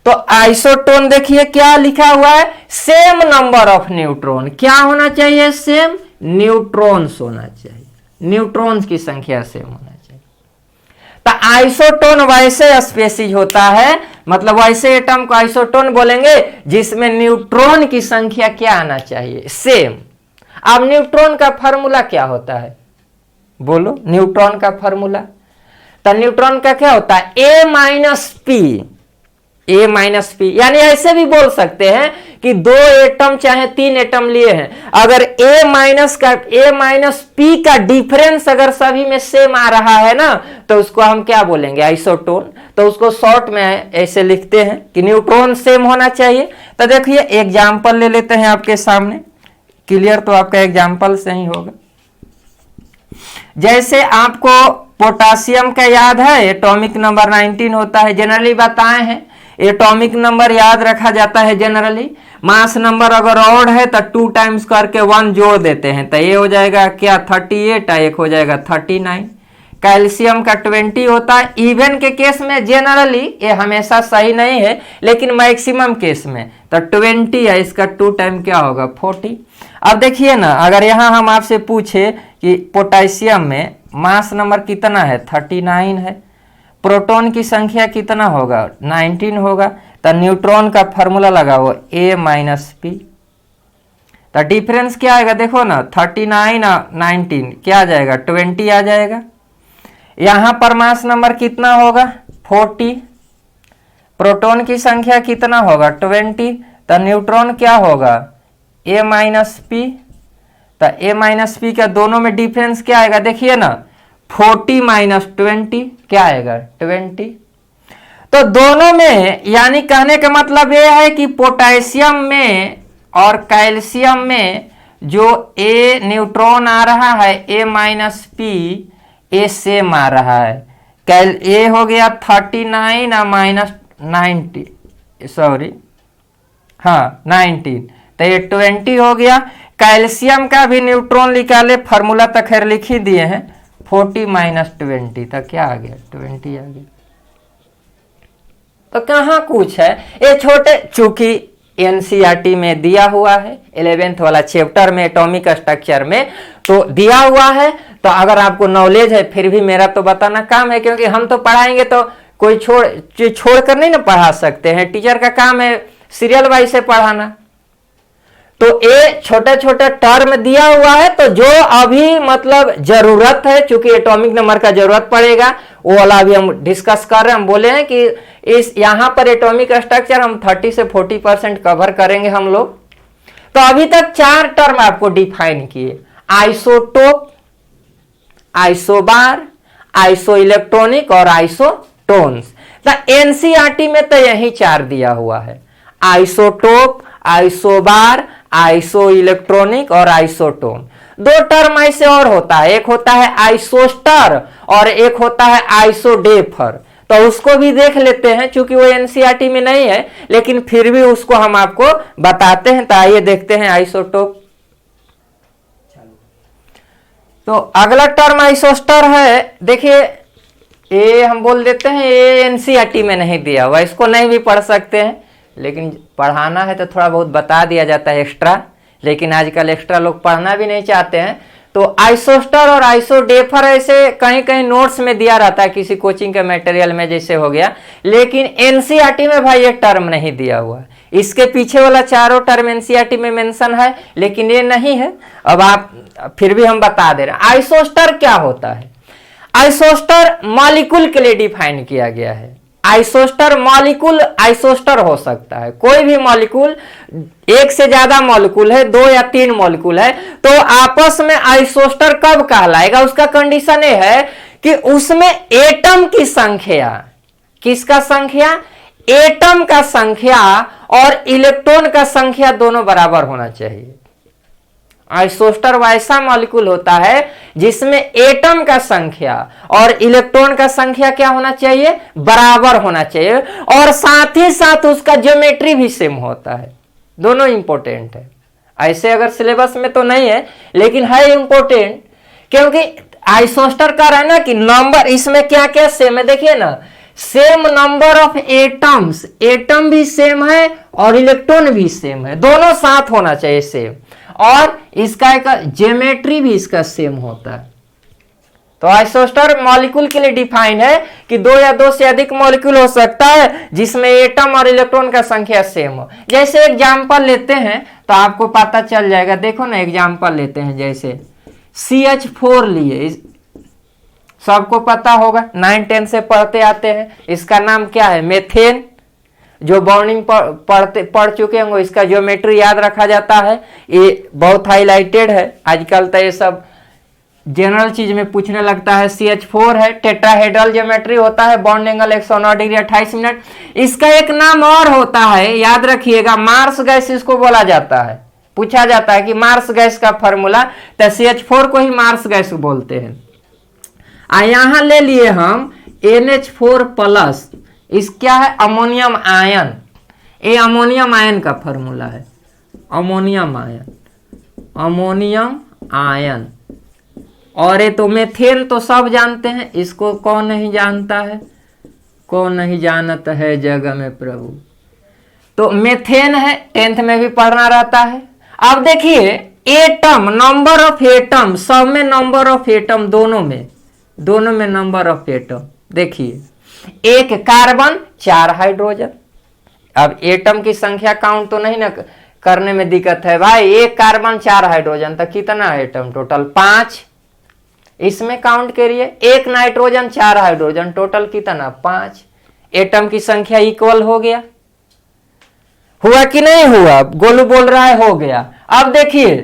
तो आइसोटोन देखिए क्या लिखा हुआ है, सेम नंबर ऑफ न्यूट्रॉन। क्या होना चाहिए, सेम न्यूट्रॉन्स होना चाहिए, न्यूट्रॉन्स की संख्या सेम होना चाहिए। तो आइसोटोन वैसे स्पेसीज होता है, मतलब वैसे एटम को आइसोटोन बोलेंगे जिसमें न्यूट्रॉन की संख्या क्या आना चाहिए, सेम। अब न्यूट्रॉन का फार्मूला क्या होता है, बोलो न्यूट्रॉन का फार्मूला। तो न्यूट्रॉन का क्या होता है, A minus P, A minus P, यानी ऐसे भी बोल सकते हैं कि 2 एटम चाहे 3 एटम लिए हैं, अगर A माइनस पी का डिफरेंस अगर सभी में सेम आ रहा है ना, तो उसको हम क्या बोलेंगे, आइसोटोन। तो उसको शॉर्ट में ऐसे लिखते हैं कि न्यूट्रॉन सेम होना चाहिए। तो देखिए एग्जाम्पल ले लेते हैं आपके सामने, क्लियर तो आपका एग्जाम्पल से ही होगा। जैसे आपको पोटासियम का याद है, एटॉमिक नंबर 19 होता है, जनरली बताए हैं एटॉमिक नंबर याद रखा जाता है जनरली। मास नंबर अगर ऑड है तो 2 टाइम्स करके 1 जोड़ देते हैं, तो ये हो जाएगा क्या 38, एक हो जाएगा 39। कैल्शियम का 20 होता है। इवन के केस में जनरली ये हमेशा सही नहीं है, लेकिन मैक्सिमम केस में तो 20 है, इसका 2 टाइम क्या होगा 40। अब देखिए ना, अगर यहाँ हम आपसे पूछे कि पोटेशियम में मास नंबर कितना है 39 है, प्रोटॉन की संख्या कितना होगा 19 होगा, तो न्यूट्रॉन का फॉर्मूला लगाओ A माइनस पी, तो डिफरेंस क्या आएगा देखो ना 39 और 19 क्या आ जाएगा 20 आ जाएगा। यहाँ पर मास नंबर कितना होगा 40, प्रोटॉन की संख्या कितना होगा 20, तो न्यूट्रॉन क्या होगा A माइनस पी, तो A माइनस पी का दोनों में डिफरेंस क्या आएगा देखिए ना 40 माइनस 20 क्या आएगा 20। तो दोनों में यानी कहने का मतलब यह है कि पोटेशियम में और कैल्शियम में जो A न्यूट्रॉन आ रहा है A minus P A same आ रहा है। कैल ए हो गया 39 और माइनस 90 सॉरी हाँ 19, तो ये 20 हो गया। कैल्शियम का भी न्यूट्रॉन निकाले, फार्मूला तो खैर लिख ही दिए हैं 40 माइनस 20, तो क्या आ गया 20 आ गया। तो कहाँ कुछ है ये छोटे, चूंकि एनसीईआरटी में दिया हुआ है 11th वाला चैप्टर में एटॉमिक स्ट्रक्चर में तो दिया हुआ है, तो अगर आपको नॉलेज है फिर भी मेरा तो बताना काम है, क्योंकि हम तो पढ़ाएंगे तो कोई छोड़ कर नहीं ना पढ़ा सकते हैं। टीचर का काम है सीरियल वाइज से पढ़ाना। तो ये छोटे छोटे टर्म दिया हुआ है, तो जो अभी मतलब जरूरत है, चूंकि एटॉमिक नंबर का जरूरत पड़ेगा वो वाला अभी हम डिस्कस कर रहे हैं। हम बोले हैं कि इस यहाँ पर एटॉमिक स्ट्रक्चर हम 30 से 40% कवर करेंगे हम लोग। तो अभी तक 4 टर्म आपको डिफाइन किए, आइसोटोप, आइसोबार, आइसो इलेक्ट्रॉनिक और आइसोटोन्स। तो एनसीईआरटी में तो यही 4 दिया हुआ है, आइसोटोप, आइसोबार, आइसो इलेक्ट्रॉनिक और आइसोटोन। 2 टर्म ऐसे और होता है, एक होता है आइसोस्टर और एक होता है आइसोडेफर। तो उसको भी देख लेते हैं, चूंकि वो एनसीईआरटी में नहीं है लेकिन फिर भी उसको हम आपको बताते हैं। तो आइए देखते हैं आइसोटोप। तो अगला टर्म आइसोस्टर है। देखिए ये हम बोल देते हैं ये एनसीईआरटी में नहीं दिया हुआ, इसको नहीं भी पढ़ सकते हैं, लेकिन पढ़ाना है तो थोड़ा बहुत बता दिया जाता है एक्स्ट्रा, लेकिन आजकल एक्स्ट्रा लोग पढ़ना भी नहीं चाहते हैं। तो आइसोस्टर और आइसोडेफर ऐसे कहीं कहीं नोट्स में दिया रहता है किसी कोचिंग के मटेरियल में जैसे हो गया, लेकिन एनसीईआरटी में भाई ये टर्म नहीं दिया हुआ। इसके पीछे वाला 4 टर्म एनसीईआरटी में मेंशन है लेकिन ये नहीं है। अब आप फिर भी हम बता दे रहे हैं आइसोस्टर क्या होता है। आइसोस्टर मॉलिक्यूल के लिए डिफाइन किया गया है। आइसोस्टर मॉलिक्यूल आइसोस्टर हो सकता है, कोई भी मॉलिक्यूल, एक से ज्यादा मॉलिक्यूल है, 2 या 3 मॉलिक्यूल है, तो आपस में आइसोस्टर कब कहलाएगा। उसका कंडीशन ये है कि उसमें एटम की संख्या, किसका संख्या, एटम का संख्या और इलेक्ट्रॉन का संख्या दोनों बराबर होना चाहिए। आइसोस्टर वैसा मॉलिक्यूल होता है जिसमें एटम का संख्या और इलेक्ट्रॉन का संख्या क्या होना चाहिए, बराबर होना चाहिए, और साथ ही साथ उसका ज्योमेट्री भी सेम होता है। दोनों इंपॉर्टेंट है। ऐसे अगर सिलेबस में तो नहीं है लेकिन है इंपॉर्टेंट, क्योंकि आइसोस्टर का रहा है ना कि नंबर इसमें क्या क्या सेम है। देखिए ना, same number of atoms, atom भी सेम है और इलेक्ट्रॉन भी सेम है, दोनों साथ होना चाहिए सेम, और इसका एक ज्योमेट्री भी इसका सेम होता है। तो आइसोस्टर मॉलिक्यूल के लिए डिफाइन है कि 2 या 2 से अधिक मॉलिक्यूल हो सकता है जिसमें एटम और इलेक्ट्रॉन का संख्या सेम हो। जैसे एग्जांपल लेते हैं तो आपको पता चल जाएगा। देखो ना, एग्जांपल लेते हैं, जैसे CH4 लिए, सबको पता होगा, 9-10 से पढ़ते आते हैं। इसका नाम क्या है, मेथेन। जो बॉन्डिंग पढ़ चुके होंगे इसका ज्योमेट्री याद रखा जाता है, ये बहुत हाईलाइटेड है आजकल। तो ये सब जनरल चीज में पूछने लगता है। CH4 है, टेट्राहेड्रल ज्योमेट्री होता है, बॉन्ड एंगल 109 डिग्री 28 मिनट। इसका एक नाम और होता है, याद रखिएगा, मार्स गैस इसको बोला जाता है। पूछा जाता है कि मार्स गैस का फॉर्मूला, तो CH4 को ही मार्स गैस बोलते हैं। यहां ले लिए हम NH4+, इस क्या है, अमोनियम आयन। ये अमोनियम आयन का फॉर्मूला है, अमोनियम आयन, अमोनियम आयन। और ये तो मेथेन तो सब जानते हैं, इसको कौन नहीं जानता है, कौन नहीं जानता है जग में प्रभु। तो मेथेन है, 10th में भी पढ़ना रहता है। अब देखिए एटम, नंबर ऑफ एटम, सब में नंबर ऑफ एटम, दोनों में नंबर ऑफ एटम। देखिए एक कार्बन 4 हाइड्रोजन। अब एटम की संख्या काउंट तो नहीं ना करने में दिक्कत है भाई, एक कार्बन 4 हाइड्रोजन, तो कितना एटम टोटल 5, इसमें काउंट करिए। एक नाइट्रोजन 4 हाइड्रोजन, टोटल कितना 5, एटम की संख्या इक्वल हो गया। हुआ कि नहीं हुआ? गोलू बोल रहा है हो गया। अब देखिए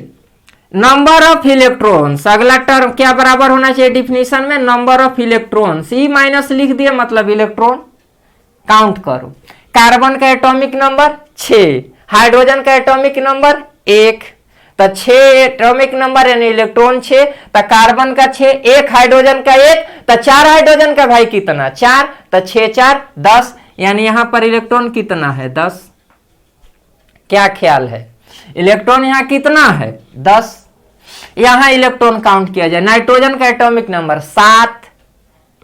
नंबर ऑफ इलेक्ट्रॉन्स, अगला टर्म क्या बराबर होना चाहिए डिफिनीशन में, number of electrons, E minus लिख दिए मतलब इलेक्ट्रॉन। काउंट करो, कार्बन का एटॉमिक नंबर 6, हाइड्रोजन का एटॉमिक नंबर 1, तो 6 एटॉमिक नंबर यानी इलेक्ट्रॉन 6, तो कार्बन का 6, एक हाइड्रोजन का 1, तो 4 हाइड्रोजन का भाई कितना 4, तो 6 4 10, यानी यहां पर इलेक्ट्रॉन कितना है 10। क्या ख्याल है, इलेक्ट्रॉन यहां कितना है 10। यहां इलेक्ट्रॉन काउंट किया जाए, नाइट्रोजन का एटॉमिक नंबर 7,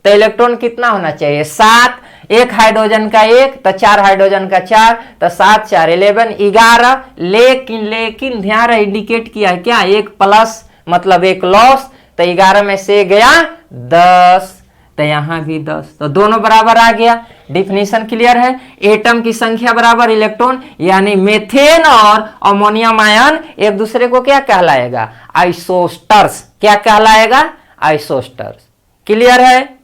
तो इलेक्ट्रॉन कितना होना चाहिए 7, एक हाइड्रोजन का 1, तो 4 हाइड्रोजन का 4, तो 7 4 11 11। लेकिन ध्यान रहे इंडिकेट किया है क्या, एक प्लस मतलब एक लॉस, तो 11 में से गया 10, तो यहां भी 10, तो दोनों बराबर आ गया। डिफिनीशन क्लियर है, एटम की संख्या बराबर इलेक्ट्रॉन, यानी मेथेन और अमोनियम आयन एक दूसरे को क्या कहलाएगा, आइसोस्टर्स। क्या कहलाएगा, आइसोस्टर्स। क्लियर है,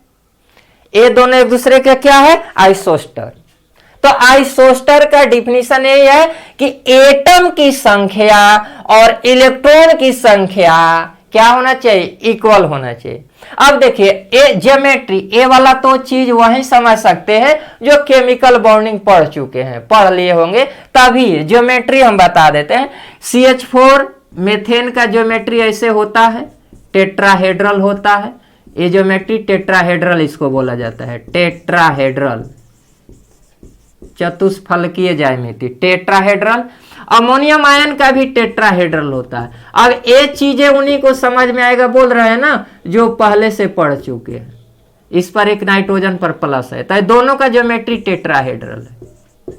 ये दोनों एक दूसरे के क्या है, आइसोस्टर। तो आइसोस्टर का डिफिनीशन ये है कि एटम की संख्या और इलेक्ट्रॉन की संख्या क्या होना चाहिए, इक्वल होना चाहिए। अब देखिए ए ज्योमेट्री, ए वाला तो चीज वही समझ सकते हैं जो केमिकल बॉन्डिंग पढ़ चुके हैं, पढ़ लिए होंगे, तभी ज्योमेट्री हम बता देते हैं। CH4 मेथेन का ज्योमेट्री ऐसे होता है, टेट्राहेड्रल होता है। ये ज्योमेट्री टेट्राहेड्रल इसको बोला जाता है, टेट्राहेड्रल, चतुष्फलकीय ज्यामिति, टेट्राहेड्रल। अमोनियम आयन का भी टेट्राहेड्रल होता है। अब ये चीजें उन्हीं को समझ में आएगा, बोल रहे हैं ना, जो पहले से पढ़ चुके हैं। इस पर एक नाइट्रोजन पर प्लस है, तो दोनों का ज्योमेट्री टेट्राहेड्रल है।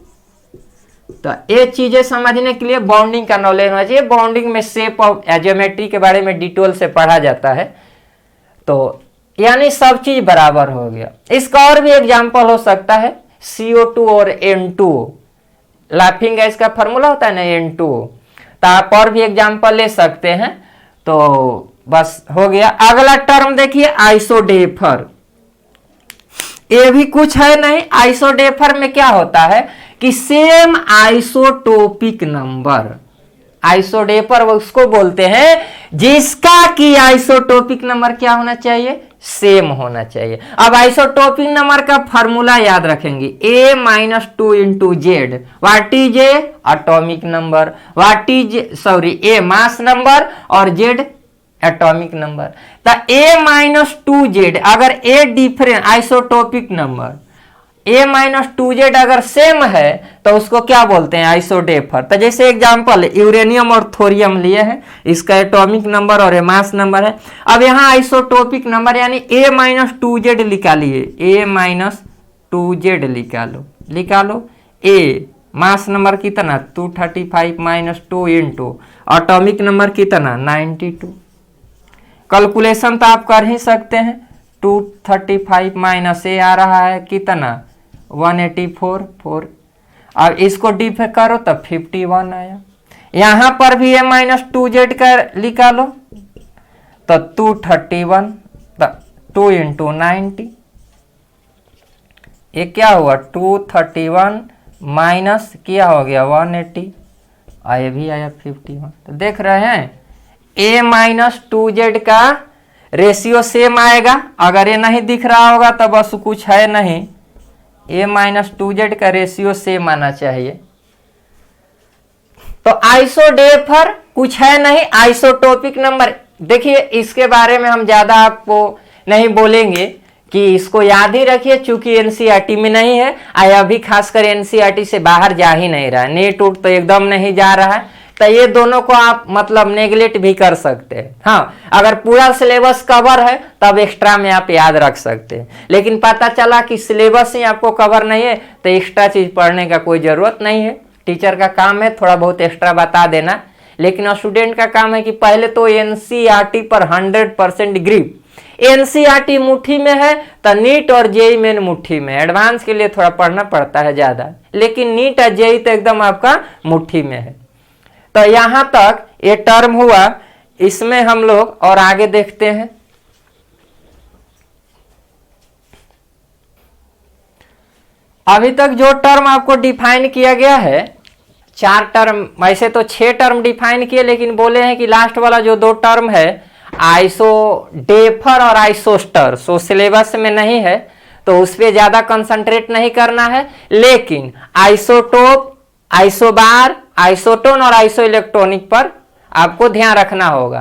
तो ये चीजें समझने के लिए बॉन्डिंग का नॉलेज होना चाहिए। बॉन्डिंग में शेप ऑफ ज्योमेट्री के बारे में डिटेल से पढ़ा जाता है, तो यानी सब चीज बराबर हो गया। इसका और भी एग्जाम्पल हो सकता है, CO2 और N2O, लाफिंग गैस का फॉर्मूला होता है ना N2O, तो आप और भी एग्जाम्पल ले सकते हैं। तो बस हो गया। अगला टर्म देखिए आइसोडेफर, ये भी कुछ है नहीं। आइसोडेफर में क्या होता है कि सेम आइसोटोपिक नंबर, आइसोडेफर उसको बोलते हैं जिसका कि आइसोटोपिक नंबर क्या होना चाहिए, सेम होना चाहिए। अब आइसोटोपिक नंबर का फॉर्मूला याद रखेंगे, A-2 into Z. What is a, atomic number, what is a mass number, और जेड एटॉमिक नंबर। तो A-2Z अगर a different isotopic number, A-2Z अगर सेम है तो उसको क्या बोलते हैं, आइसोडेफर। तो जैसे एग्जांपल यूरेनियम और थोरियम लिए हैं, इसका एटॉमिक नंबर और मास नंबर है। अब यहाँ आइसोटोपिक नंबर यानी A-2Z निकालिए, A-2Z निकालो। ए मास नंबर कितना 235 -2 इंटू एटॉमिक नंबर कितना 92। कैलकुलेशन तो आप कर ही सकते हैं, 235 - A आ रहा है कितना 184। अब इसको डिफाइड करो तब 51 आया। यहां पर भी A-2Z का निकालो तो 231, 2 इंटू 90, ये क्या हुआ 231 माइनस क्या हो गया 180, ये भी आया 51। तो देख रहे हैं A-2Z का रेशियो सेम आएगा। अगर ये नहीं दिख रहा होगा तो बस कुछ है नहीं, A-2Z का रेशियो सेम आना चाहिए। तो आइसोडेफर कुछ है नहीं, आइसोटोपिक नंबर। देखिए इसके बारे में हम ज्यादा आपको नहीं बोलेंगे कि इसको याद ही रखिए, चूंकि एनसीईआरटी में नहीं है, अभी खासकर एनसीईआरटी से बाहर जा ही नहीं रहा है, नीट उट तो एकदम नहीं जा रहा है, तो ये दोनों को आप मतलब नेगलेक्ट भी कर सकते हैं। हाँ, अगर पूरा सिलेबस कवर है तब एक्स्ट्रा में आप याद रख सकते हैं, लेकिन पता चला कि सिलेबस ही आपको कवर नहीं है तो एक्स्ट्रा चीज पढ़ने का कोई जरूरत नहीं है। टीचर का काम है थोड़ा बहुत एक्स्ट्रा बता देना, लेकिन स्टूडेंट का काम है कि पहले तो एनसीईआरटी पर 100% ग्रिप। एनसीईआरटी मुट्ठी में है तो नीट और जेई मेन मुट्ठी में। एडवांस के लिए थोड़ा पढ़ना पड़ता है ज्यादा, लेकिन नीट और जेई तो एकदम आपका मुट्ठी में है। तो यहां तक ये टर्म हुआ, इसमें हम लोग और आगे देखते हैं। अभी तक जो टर्म आपको डिफाइन किया गया है, 4 टर्म, वैसे तो 6 टर्म डिफाइन किए, लेकिन बोले हैं कि लास्ट वाला जो 2 टर्म है आइसोडेफर और आइसोस्टर, सो सिलेबस में नहीं है तो उस पर ज्यादा कंसंट्रेट नहीं करना है, लेकिन आइसोटोप, आइसोबार, आइसोटोन और आइसो इलेक्ट्रॉनिक पर आपको ध्यान रखना होगा।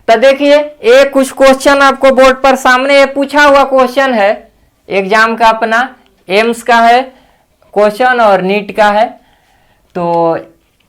तो देखिए ये कुछ क्वेश्चन आपको बोर्ड पर सामने ये पूछा हुआ क्वेश्चन है, एग्जाम का अपना एम्स का है क्वेश्चन और नीट का है। तो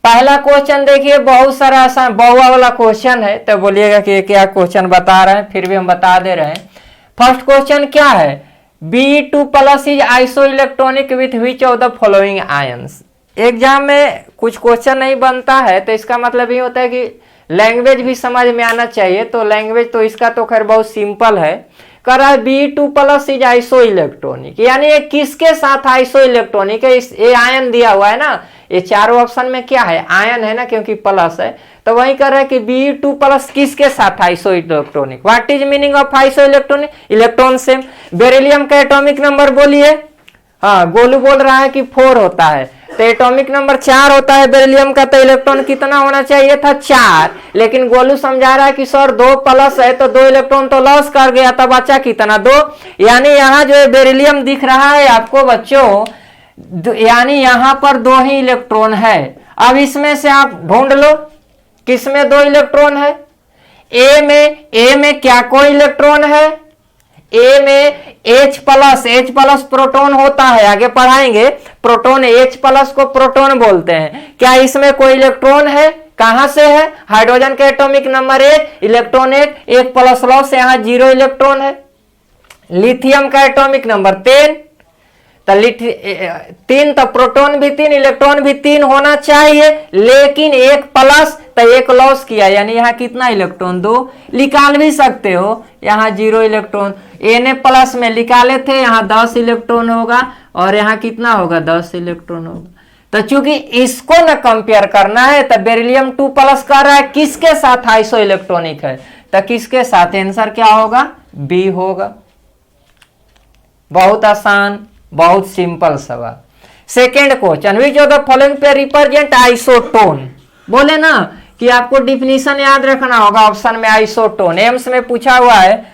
पहला क्वेश्चन देखिए, बहुत सारा आसान बहुआ वाला क्वेश्चन है, तो बोलिएगा कि क्या क्वेश्चन बता रहे हैं, फिर भी हम बता दे रहे हैं। फर्स्ट क्वेश्चन क्या है, Be2+ is iso electronic with which of the following ions. Exam में कुछ क्वेश्चन नहीं बनता है तो इसका मतलब ये होता है कि लैंग्वेज भी समझ में आना चाहिए। तो लैंग्वेज तो इसका तो खैर बहुत सिंपल है, कर रहा है Be2+ इज आइसो इलेक्ट्रॉनिक, यानी ये किसके साथ आइसो इलेक्ट्रॉनिक है। ये आयन दिया हुआ है ना, ये चारों ऑप्शन में क्या है, आयन है ना, क्योंकि प्लस है, तो वही कर रहा है कि Be2+ किसके साथ iso electronic. What is meaning of iso electronic, electron same. Beryllium का एटॉमिक नंबर बोलिए, हाँ गोलू बोल रहा है कि 4 होता है, तो एटॉमिक नंबर 4 होता है बेरिलियम का, तो इलेक्ट्रॉन कितना होना चाहिए था, 4, लेकिन गोलू समझा रहा है कि सर 2+ है तो 2 इलेक्ट्रॉन तो लॉस कर गया, तब बचा कितना, 2। यानी यहाँ जो बेरिलियम दिख रहा है आपको बच्चों, यानी यहाँ पर 2 ही इलेक्ट्रॉन है। अब इसमें से आप ढूंढ लो किसमें 2 इलेक्ट्रॉन है। ए में क्या कोई इलेक्ट्रॉन है, ए में H+ प्रोटॉन होता है, आगे पढ़ाएंगे। प्रोटॉन H+ को प्रोटॉन बोलते हैं। क्या इसमें कोई इलेक्ट्रॉन है, कहां से है, हाइड्रोजन का एटॉमिक नंबर 1, इलेक्ट्रॉन 1 लॉस, यहां 0 इलेक्ट्रॉन है। लिथियम का एटॉमिक नंबर 3, तो 3, तो प्रोटॉन भी 3 इलेक्ट्रॉन भी 3 होना चाहिए, लेकिन 1+ तो 1 लॉस किया, यानी यहाँ कितना इलेक्ट्रॉन, 2। निकाल भी सकते हो, यहाँ 0 इलेक्ट्रॉन। Na+ में निकाले थे, यहाँ 10 इलेक्ट्रॉन होगा, और यहाँ कितना होगा, 10 इलेक्ट्रॉन होगा। तो चूंकि इसको न कंपेयर करना है, तो बेरिलियम 2+ कर रहा है किसके साथ आइसो इलेक्ट्रॉनिक है, तो किसके साथ, आंसर क्या होगा, बी होगा। बहुत आसान, बहुत सिंपल सवाल। Second question, which of the following पे रिप्रेजेंट आइसोटोन। बोले ना कि आपको डिफिनीशन याद रखना होगा, ऑप्शन में आइसोटोन, एम्स में पूछा हुआ है,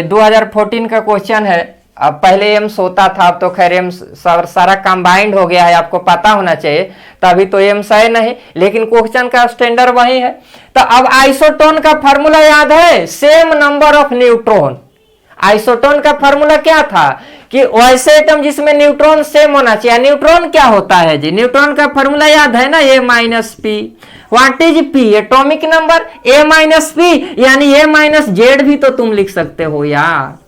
2014 का क्वेश्चन है। अब पहले एम्स होता था, अब तो खैर एम्स सारा कंबाइंड हो गया है, आपको पता होना चाहिए, तभी तो एम्स है नहीं, लेकिन क्वेश्चन का स्टैंडर्ड वही है। तो अब आइसोटोन का फॉर्मूला याद है, same number of neutron. Isotone का फॉर्मूला क्या था कि वैसे एटम जिसमें न्यूट्रॉन सेम होना चाहिए। न्यूट्रॉन क्या होता है जी, न्यूट्रॉन का फॉर्मूला याद है ना, A-P। What is P, atomic number, A-P, यानी A-Z भी तो तुम लिख सकते हो यार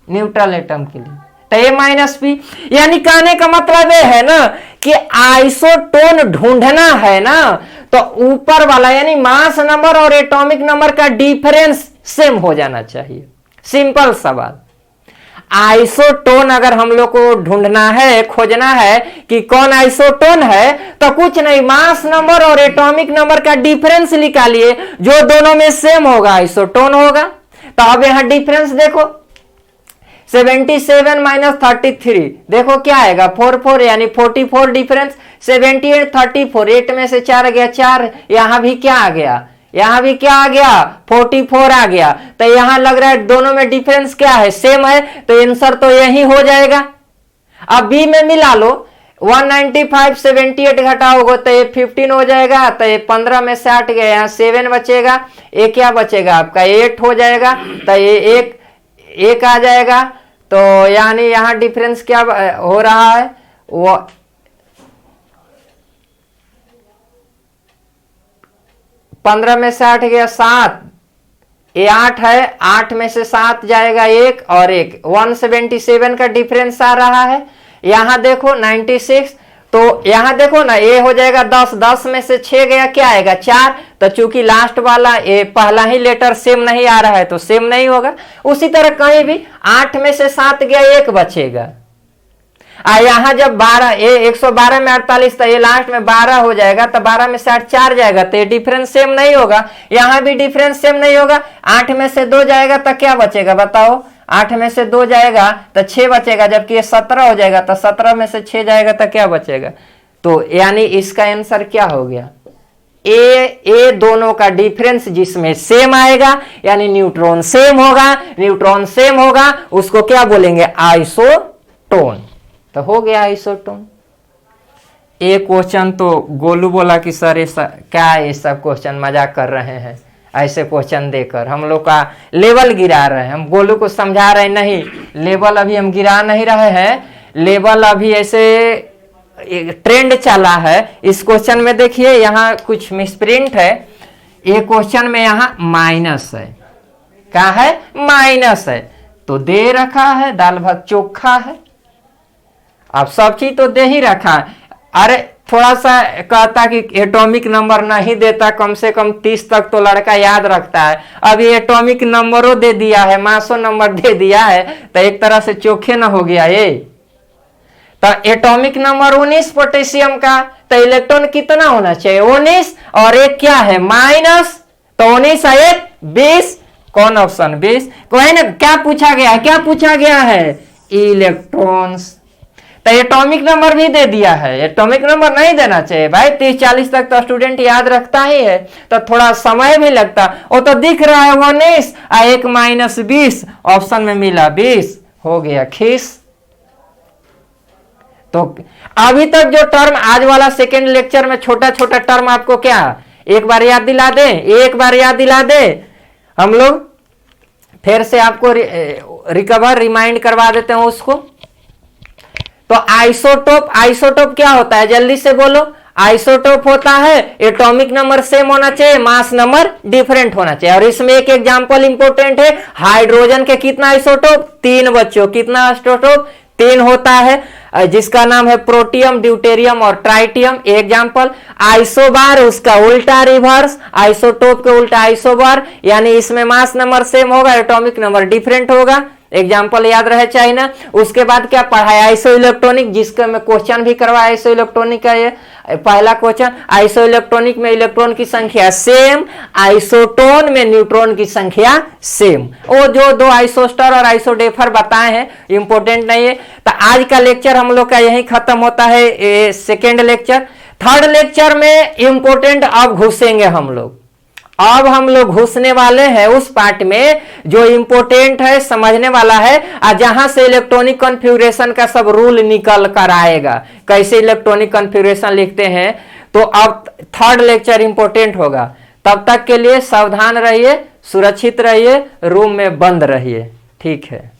न्यूट्रल एटम के लिए, तो A-P। यानी कहने का मतलब ये है ना कि आइसोटोन ढूंढना है ना, तो ऊपर वाला यानी मास नंबर और एटॉमिक नंबर का डिफरेंस सेम हो जाना चाहिए। सिंपल सवाल। आइसोटोन अगर हम लोग को ढूंढना है, खोजना है कि कौन आइसोटोन है, तो कुछ नहीं, मास नंबर और एटॉमिक नंबर का डिफरेंस निकालिए, जो दोनों में सेम होगा आइसोटोन होगा। तो अब यहां डिफरेंस देखो, 77 - 33, देखो क्या आएगा, 44, यानी 44 डिफरेंस। 78 34, 8 में से 4 गया, 4, यहां भी क्या आ गया, यहां भी क्या आ गया, 44 आ गया। तो यहां लग रहा है दोनों में डिफरेंस क्या है, सेम है, तो आंसर तो यही हो जाएगा। अब बी में मिला लो, 195 78 घटाओगे तो ये 15 हो जाएगा, तो ये 15 में से 8 गया, यहाँ 7 बचेगा, ये क्या बचेगा आपका 8 हो जाएगा, तो ये एक आ जाएगा, तो यानी यहाँ डिफरेंस क्या हो रहा है, वो 15 में से 8 गया 7, ये 8 है, 8 में से 7 जाएगा 1 और 1, 177 का डिफरेंस आ रहा है। यहाँ देखो 96, तो यहाँ देखो ना ये हो जाएगा 10, 10 में से 6 गया क्या आएगा 4, तो चूंकि लास्ट वाला ये पहला ही लेटर सेम नहीं आ रहा है तो सेम नहीं होगा। उसी तरह कहीं भी 8 में से 7 गया 1 बचेगा। यहाँ जब 12 ये 112 में 48, तो ये लास्ट में 12 हो जाएगा, तो 12 में से 8 4 जाएगा, तो ये डिफरेंस सेम नहीं होगा। यहाँ भी डिफरेंस सेम नहीं होगा। 8 में से 2 जाएगा तो क्या बचेगा बताओ, 8 में से 2 जाएगा तो 6 बचेगा, जबकि ये 17 हो जाएगा, तो 17 में से 6 जाएगा तो क्या बचेगा। तो यानी इसका आंसर क्या हो गया, ए दोनों का डिफरेंस जिसमें सेम आएगा, यानी न्यूट्रॉन सेम होगा, न्यूट्रॉन सेम होगा, उसको क्या बोलेंगे, आइसोटोन। तो हो गया आइसोटोन। ये क्वेश्चन तो गोलू बोला कि सर क्या ये सब क्वेश्चन मजाक कर रहे हैं, ऐसे क्वेश्चन देकर हम लोग का लेवल गिरा रहे हैं। हम गोलू को समझा रहे नहीं, लेवल अभी हम गिरा नहीं रहे हैं, लेवल अभी ऐसे ट्रेंड चला है। इस क्वेश्चन में देखिए यहाँ कुछ मिसप्रिंट है, ये क्वेश्चन में यहाँ माइनस है, क्या है, माइनस है, तो दे रखा है दाल भात चोखा है। अब सब चीज तो दे ही रखा है। अरे थोड़ा सा कहता कि एटॉमिक नंबर नहीं देता, कम से कम 30 तक तो लड़का याद रखता है। अब ये एटॉमिक नंबरों दे दिया है, मासो नंबर दे दिया है, तो एक तरह से चोखे ना हो गया ये। तो एटॉमिक नंबर 19 पोटेशियम का, तो इलेक्ट्रॉन कितना होना चाहिए 19, और एक क्या है माइनस, तो 19 है 1 20, कौन ऑप्शन 20 को है ना। क्या पूछा गया, क्या पूछा गया है, इलेक्ट्रॉन्स। तो एटॉमिक नंबर भी दे दिया है, एटॉमिक नंबर नहीं देना चाहिए भाई, 30-40 तक तो स्टूडेंट याद रखता ही है, तो थोड़ा समय भी लगता। वो तो दिख रहा है 19 और 1 माइनस 20, ऑप्शन में मिला 20, हो गया खीस। तो अभी तक जो टर्म आज वाला सेकेंड लेक्चर में छोटा छोटा टर्म आपको क्या एक बार याद दिला दे, एक बार याद दिला दे, हम लोग फिर से आपको रिकवर रिमाइंड करवा देते हैं उसको। तो आइसोटोप, आइसोटोप क्या होता है जल्दी से बोलो, आइसोटोप होता है एटॉमिक नंबर सेम होना चाहिए, मास नंबर डिफरेंट होना चाहिए। और इसमें एक एग्जांपल इंपॉर्टेंट है, हाइड्रोजन के कितना आइसोटोप 3 बच्चों, कितना आइसोटोप 3 होता है, जिसका नाम है प्रोटियम, ड्यूटेरियम और ट्राइटियम। एग्जांपल आइसोबार, उसका उल्टा रिवर्स, आइसोटोप के उल्टा आइसोबार, यानी इसमें मास नंबर सेम होगा, एटॉमिक नंबर डिफरेंट होगा। एग्जाम्पल याद रहे चाहिए ना। उसके बाद क्या पढ़ाया, आइसो इलेक्ट्रॉनिक, जिसका मैं क्वेश्चन भी करवाया आइसो इलेक्ट्रॉनिक का, ये पहला क्वेश्चन। आइसो इलेक्ट्रॉनिक में इलेक्ट्रॉन की संख्या सेम, आइसोटोन में न्यूट्रॉन की संख्या सेम। वो जो 2 आइसोस्टर और आइसोडेफर बताए हैं इंपॉर्टेंट नहीं है। तो आज का लेक्चर हम लोग का यही खत्म होता है, सेकेंड लेक्चर। थर्ड लेक्चर में इंपॉर्टेंट अब घुसेंगे हम लोग, अब हम लोग घुसने वाले हैं उस पार्ट में जो इंपॉर्टेंट है, समझने वाला है, और जहां से इलेक्ट्रॉनिक कॉन्फ़िगरेशन का सब रूल निकल कर आएगा, कैसे इलेक्ट्रॉनिक कॉन्फ़िगरेशन लिखते हैं। तो अब थर्ड लेक्चर इंपॉर्टेंट होगा। तब तक के लिए सावधान रहिए, सुरक्षित रहिए, रूम में बंद रहिए, ठीक है।